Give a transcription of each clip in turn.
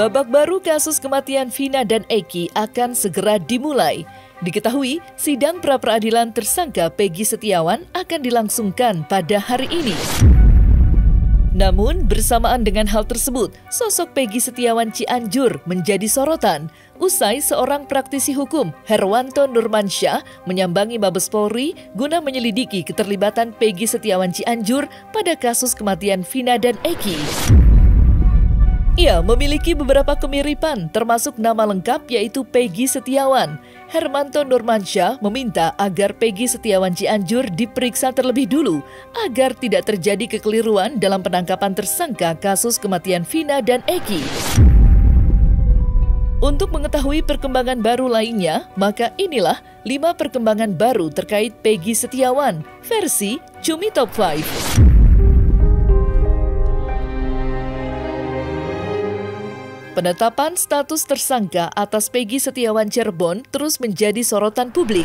Babak baru kasus kematian Vina dan Eki akan segera dimulai. Diketahui, sidang pra-peradilan tersangka Peggy Setiawan akan dilangsungkan pada hari ini. Namun, bersamaan dengan hal tersebut, sosok Peggy Setiawan Cianjur menjadi sorotan. Usai seorang praktisi hukum, Herwanto Nurmansyah, menyambangi Mabes Polri guna menyelidiki keterlibatan Peggy Setiawan Cianjur pada kasus kematian Vina dan Eki. Ia memiliki beberapa kemiripan, termasuk nama lengkap yaitu Peggy Setiawan. Herwanto Nurmansyah meminta agar Peggy Setiawan Cianjur diperiksa terlebih dulu agar tidak terjadi kekeliruan dalam penangkapan tersangka kasus kematian Vina dan Eki. Untuk mengetahui perkembangan baru lainnya, maka inilah 5 perkembangan baru terkait Peggy Setiawan versi Cumi Top 5. Penetapan status tersangka atas Peggy Setiawan Cirebon terus menjadi sorotan publik.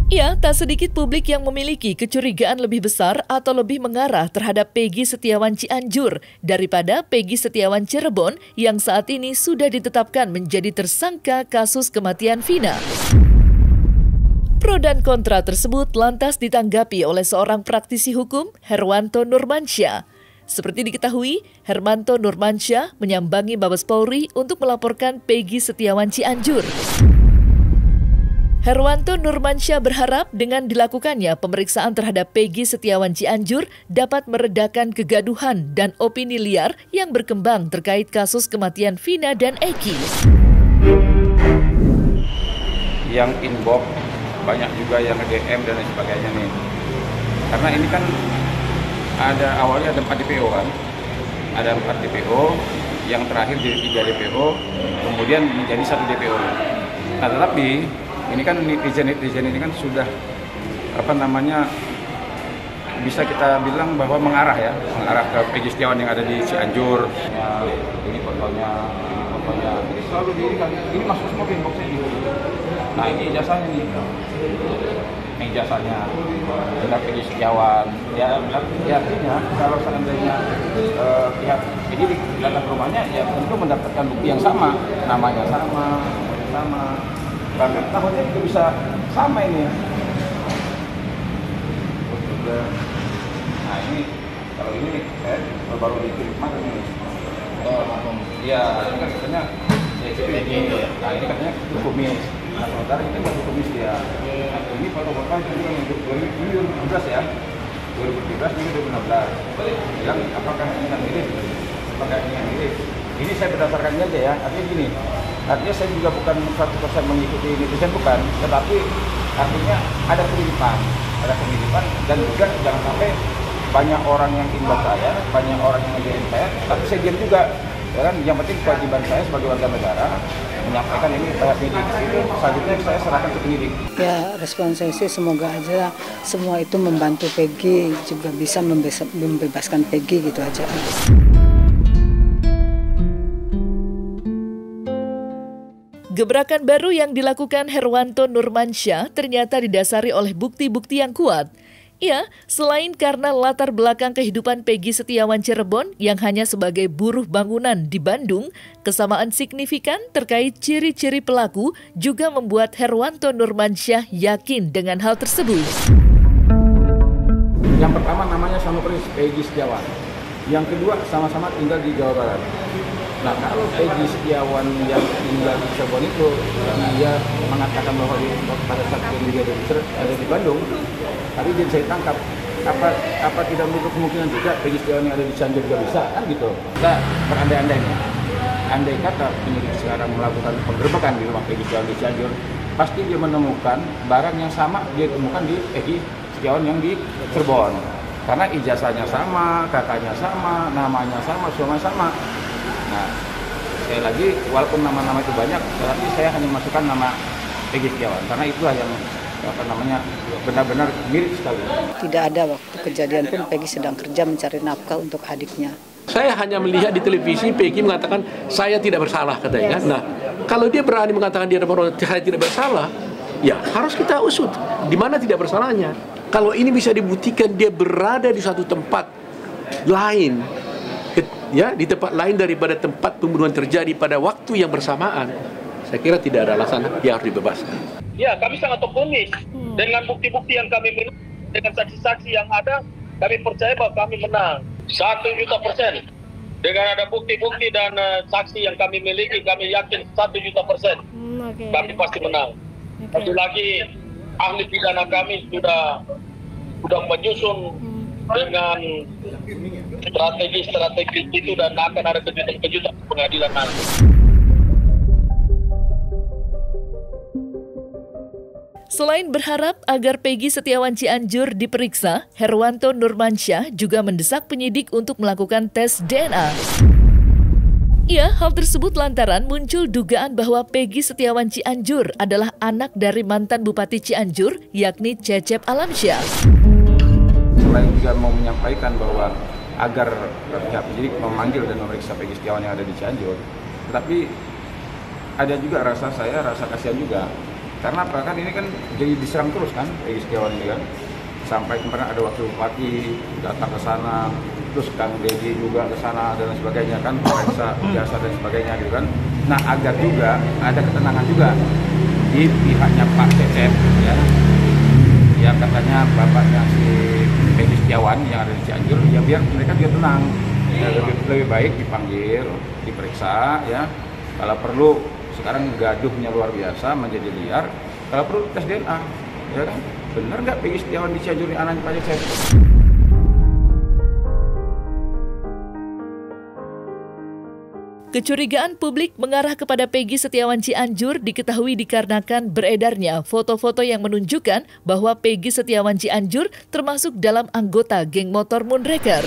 Ya, tak sedikit publik yang memiliki kecurigaan lebih besar atau lebih mengarah terhadap Peggy Setiawan Cianjur daripada Peggy Setiawan Cirebon yang saat ini sudah ditetapkan menjadi tersangka kasus kematian Vina. Pro dan kontra tersebut lantas ditanggapi oleh seorang praktisi hukum, Herwanto Nurmansyah. Seperti diketahui, Herwanto Nurmansyah menyambangi Mabes Polri untuk melaporkan Peggy Setiawan Cianjur. Herwanto Nurmansyah berharap dengan dilakukannya pemeriksaan terhadap Peggy Setiawan Cianjur dapat meredakan kegaduhan dan opini liar yang berkembang terkait kasus kematian Vina dan Eki. Yang inbox, banyak juga yang DM dan lain sebagainya nih. Karena ini kan awalnya ada 4 DPO kan, ada 4 DPO, yang terakhir jadi 3 DPO, kemudian menjadi 1 DPO. Nah tetapi ini kan netizen ini kan sudah bisa kita bilang bahwa mengarah ke Peggy Setiawan yang ada di Cianjur. Ya, ini fotonya, ini selalu ini masuk semua inboxnya gitu. Nah ini ijazahnya nih. Ijazahnya benar Peggy Setiawan ya artinya kalau seandainya pihak penyidik datang ke rumahnya ya tentu mendapatkan bukti yang sama, namanya sama, bahkan tahunnya juga bisa sama ini ya. Nah ini kalau ini saya baru dikirim kemarin ini. Iya ini kan katanya nah ini katanya kumis. Nah, saudara ini kan kumis dia. Nah, ini foto-foto itu 2017 ya. 2017 ini 2016. Bilang apakah ini yang mirip? Apakah ini yang mirip? Ini saya berdasarkan ini aja ya. Artinya gini. Artinya saya juga bukan 100% mengikuti netizen bukan, tetapi artinya ada kemiripan dan juga jangan sampai banyak orang yang inbox saya, banyak orang yang nge-DM saya, tapi saya diam juga. Ya kan, yang penting kewajiban saya sebagai warga negara menyampaikan ini pada penyidik. Itu selanjutnya saya serahkan ke penyidik. Ya, respon saya sih semoga aja semua itu membantu Peggy, juga bisa membebaskan Peggy gitu aja. Gebrakan baru yang dilakukan Herwanto Nurmansyah ternyata didasari oleh bukti-bukti yang kuat. Ya, selain karena latar belakang kehidupan Peggy Setiawan Cirebon yang hanya sebagai buruh bangunan di Bandung, kesamaan signifikan terkait ciri-ciri pelaku juga membuat Herwanto Nurmansyah yakin dengan hal tersebut. Yang pertama namanya sama persis Peggy Setiawan. Yang kedua sama-sama tinggal di Jawa Barat. Nah kalau Peggy Setiawan yang tinggal di Cirebon itu dia mengatakan bahwa pada saat dia ada di Bandung, tapi dia saya tangkap, apa tidak menutup kemungkinan juga Peggy Setiawan yang ada di Cianjur juga bisa kan gitu. Kita berandai-andai nih, andai kata penyidik sekarang melakukan penggerbekan di rumah Peggy Setiawan di Cianjur, pasti dia menemukan barang yang sama dia temukan di Peggy Setiawan yang di Cirebon. Karena ijazahnya sama, kakaknya sama, namanya sama, semuanya sama. Nah, sekali lagi, walaupun nama-nama itu banyak, tetapi saya hanya masukkan nama Peggy Setiawan karena itulah yang benar-benar mirip sekali. Tidak ada waktu kejadian pun Peggy sedang kerja mencari nafkah untuk adiknya. Saya hanya melihat di televisi Peggy mengatakan saya tidak bersalah katanya. Nah, kalau dia berani mengatakan dia saya tidak bersalah, ya harus kita usut di mana tidak bersalahnya. Kalau ini bisa dibuktikan dia berada di suatu tempat lain ya di tempat lain daripada tempat pembunuhan terjadi pada waktu yang bersamaan, saya kira tidak ada alasan dia harus dibebaskan. Ya, kami sangat optimis dengan bukti-bukti yang kami miliki, dengan saksi-saksi yang ada, kami percaya bahwa kami menang 1.000.000%. Dengan ada bukti-bukti dan saksi yang kami miliki, kami yakin 1.000.000%. Kami pasti menang. Satu lagi, ahli pidana kami sudah menyusun dengan strategi itu dan akan ada kejutan-kejutan pengadilan nanti. Selain berharap agar Peggy Setiawan Cianjur diperiksa, Herwanto Nurmansyah juga mendesak penyidik untuk melakukan tes DNA. Ya, hal tersebut lantaran muncul dugaan bahwa Peggy Setiawan Cianjur adalah anak dari mantan Bupati Cianjur, yakni Cecep Alamsyah. Selain juga mau menyampaikan bahwa agar pihak penyidik memanggil dan memeriksa Peggy Setiawan yang ada di Cianjur, tetapi ada juga rasa kasihan juga. Karena apa? Kan ini kan jadi diserang terus kan Peggy Setiawan ini kan. Sampai kemarin ada wakil bupati datang ke sana, terus Kang Deddy juga ke sana dan sebagainya kan, periksa jasa dan sebagainya gitu kan. Nah, agar juga ada ketenangan juga di pihaknya Pak Cecep ya. Ya katanya bapaknya si Peggy Setiawan yang ada di Cianjur, ya biar mereka juga tenang. Ya, lebih baik dipanggil, diperiksa ya. Kalau perlu sekarang gaduhnya luar biasa menjadi liar. Kalau perlu tes DNA, ya kan? Benar nggak Peggy Setiawan di Cianjur ini anaknya Pak Cecep? Kecurigaan publik mengarah kepada Peggy Setiawan Cianjur diketahui dikarenakan beredarnya foto-foto yang menunjukkan bahwa Peggy Setiawan Cianjur termasuk dalam anggota geng motor Moonraker.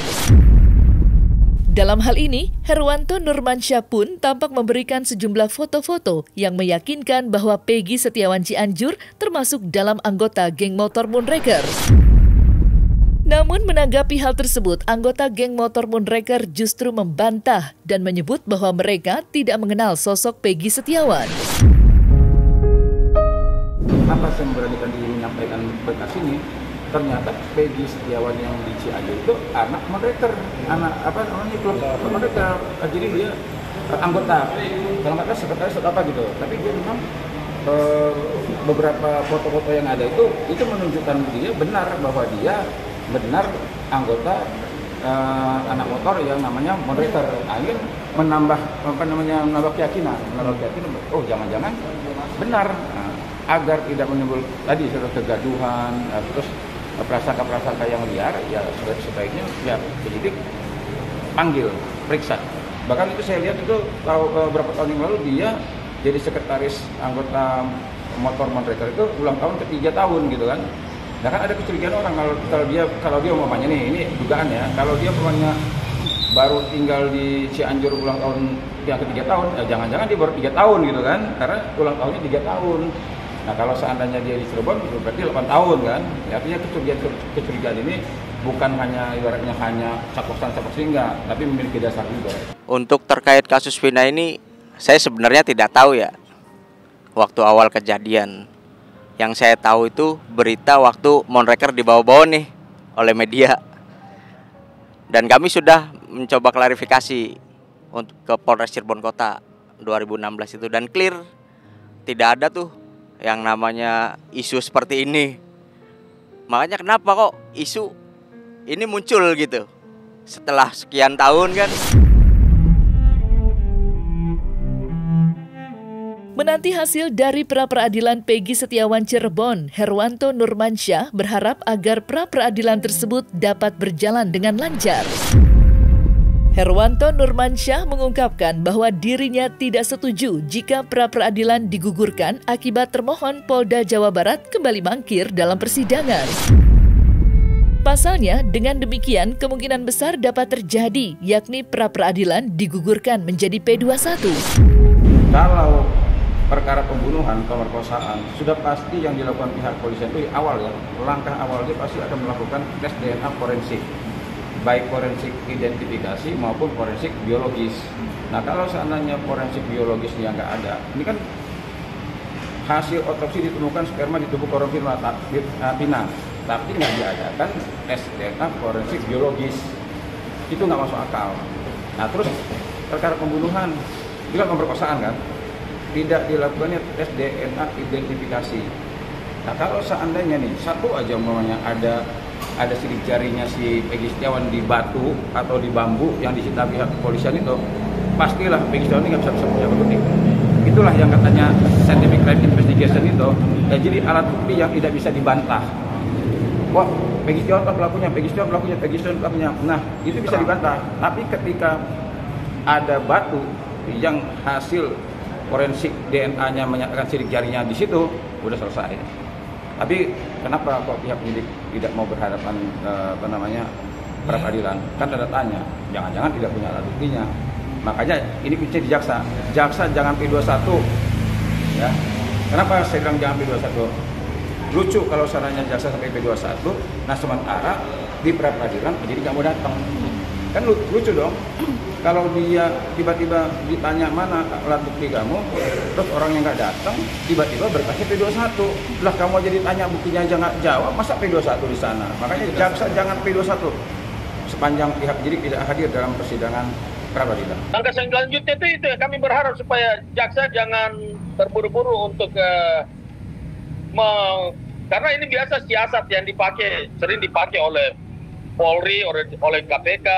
Dalam hal ini, Herwanto Nurmansyah pun tampak memberikan sejumlah foto-foto yang meyakinkan bahwa Peggy Setiawan Cianjur termasuk dalam anggota geng motor Moonraker. Namun menanggapi hal tersebut, anggota geng motor Moonraker justru membantah dan menyebut bahwa mereka tidak mengenal sosok Peggy Setiawan. Apa saya memberanikan diri menyampaikan berkas ini? Ternyata Peggy Setiawan yang di Cianjur itu anak Moonraker, anak apa namanya klub Moonraker. Jadi dia anggota, kalau nggak salah sekretaris atau apa gitu. Tapi dia memang beberapa foto-foto yang ada itu menunjukkan dia benar bahwa dia benar anggota anak motor yang namanya Moonraker. Ini menambah menambah keyakinan. Oh jangan-jangan benar. Agar tidak menimbul tadi kegaduhan, terus prasangka-prasangka yang liar, ya sebaiknya ya penyidik panggil, periksa. Bahkan itu saya lihat itu beberapa tahun yang lalu dia jadi sekretaris anggota motor Moonraker itu ulang tahun ke-3 tahun gitu kan. Nah kan ada kecurigaan orang kalau dia umpamanya nih, ini dugaan ya, kalau dia umpamanya baru tinggal di Cianjur ulang tahun yang ke-3 tahun, ya jangan-jangan dia baru 3 tahun gitu kan, karena ulang tahunnya 3 tahun. Nah kalau seandainya dia di Cirebon berarti 8 tahun kan. Ya, artinya kecurigaan ini bukan hanya ibaratnya hanya capok sehingga, tapi memiliki dasar juga. Untuk terkait kasus Vina ini, saya sebenarnya tidak tahu ya waktu awal kejadian. Yang saya tahu itu berita waktu Moonraker dibawa-bawa nih oleh media. Dan kami sudah mencoba klarifikasi untuk ke Polres Cirebon Kota 2016 itu dan clear tidak ada tuh yang namanya isu seperti ini. Makanya kenapa kok isu ini muncul gitu setelah sekian tahun kan. Menanti hasil dari pra-peradilan Peggy Setiawan Cirebon, Herwanto Nurmansyah berharap agar pra-peradilan tersebut dapat berjalan dengan lancar. Herwanto Nurmansyah mengungkapkan bahwa dirinya tidak setuju jika pra-peradilan digugurkan akibat termohon Polda Jawa Barat kembali mangkir dalam persidangan. Pasalnya, dengan demikian kemungkinan besar dapat terjadi, yakni pra-peradilan digugurkan menjadi P21. Kalau perkara pembunuhan, pemerkosaan, sudah pasti yang dilakukan pihak polisian itu awal ya, langkah awal dia pasti akan melakukan tes DNA forensik. Baik forensik identifikasi maupun forensik biologis. Nah kalau seandainya forensik biologisnya nggak ada, ini kan hasil otopsi ditemukan sperma di tubuh korban Vina, tapi nggak diadakan tes DNA forensik biologis, itu nggak masuk akal. Nah terus perkara pembunuhan juga pemerkosaan kan, tidak dilakukannya tes DNA identifikasi. Nah kalau seandainya nih satu aja umpamanya ada sidik jarinya si Peggy Setiawan di batu atau di bambu yang disita pihak kepolisian itu, pastilah Peggy Setiawan ini nggak bisa punya bukti. Itulah yang katanya scientific crime investigation itu, ya, jadi alat bukti yang tidak bisa dibantah. Wah, Peggy Setiawan pelakunya, Peggy Setiawan pelakunya, Peggy Setiawan pelakunya. Nah, itu bisa dibantah. Tapi ketika ada batu yang hasil forensik DNA-nya menyatakan sidik jarinya di situ, udah selesai. Tapi kenapa kok pihak penyidik tidak mau berhadapan pra peradilan? Kan ada tanya, jangan-jangan tidak punya alat buktinya. Makanya ini kunci di jaksa. Jaksa jangan P21. Ya. Kenapa saya bilang jangan P21? Lucu kalau sarannya jaksa sampai P21, nah sementara di pra peradilan penyidik nggak mau datang. Kan lucu dong. Kalau dia tiba-tiba ditanya mana alat bukti kamu, terus orang yang nggak datang tiba-tiba berkasnya P21. Lah kamu jadi tanya buktinya aja nggak jawab, masa P21 di sana? Makanya jaksa jangan P21 sepanjang pihak penyidik tidak hadir dalam persidangan pra peradilan. Langkah selanjutnya itu ya, kami berharap supaya jaksa jangan terburu-buru untuk karena ini biasa siasat yang sering dipakai oleh Polri, oleh KPK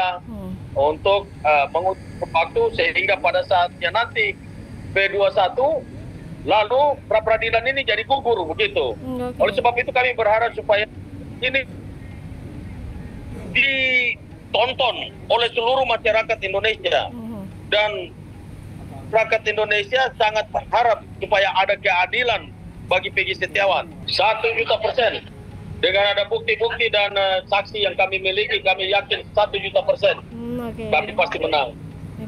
untuk mengulur waktu sehingga pada saatnya nanti P21 lalu pra peradilan ini jadi gugur begitu. Oleh sebab itu kami berharap supaya ini ditonton oleh seluruh masyarakat Indonesia dan rakyat Indonesia sangat berharap supaya ada keadilan bagi Peggy Setiawan 100.000%. Dengan ada bukti-bukti dan saksi yang kami miliki, kami yakin 100.000% kami pasti menang.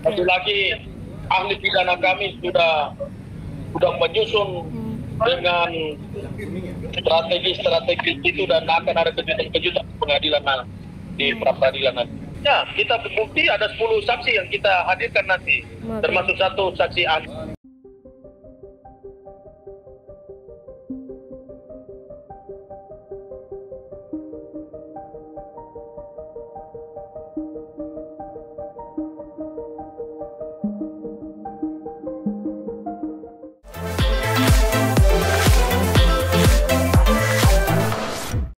Satu lagi, ahli pidana kami sudah menyusun dengan strategi itu dan akan ada kejutan-kejutan pengadilan di pra peradilan nanti. Ya, kita bukti ada 10 saksi yang kita hadirkan nanti, termasuk 1 saksi ahli.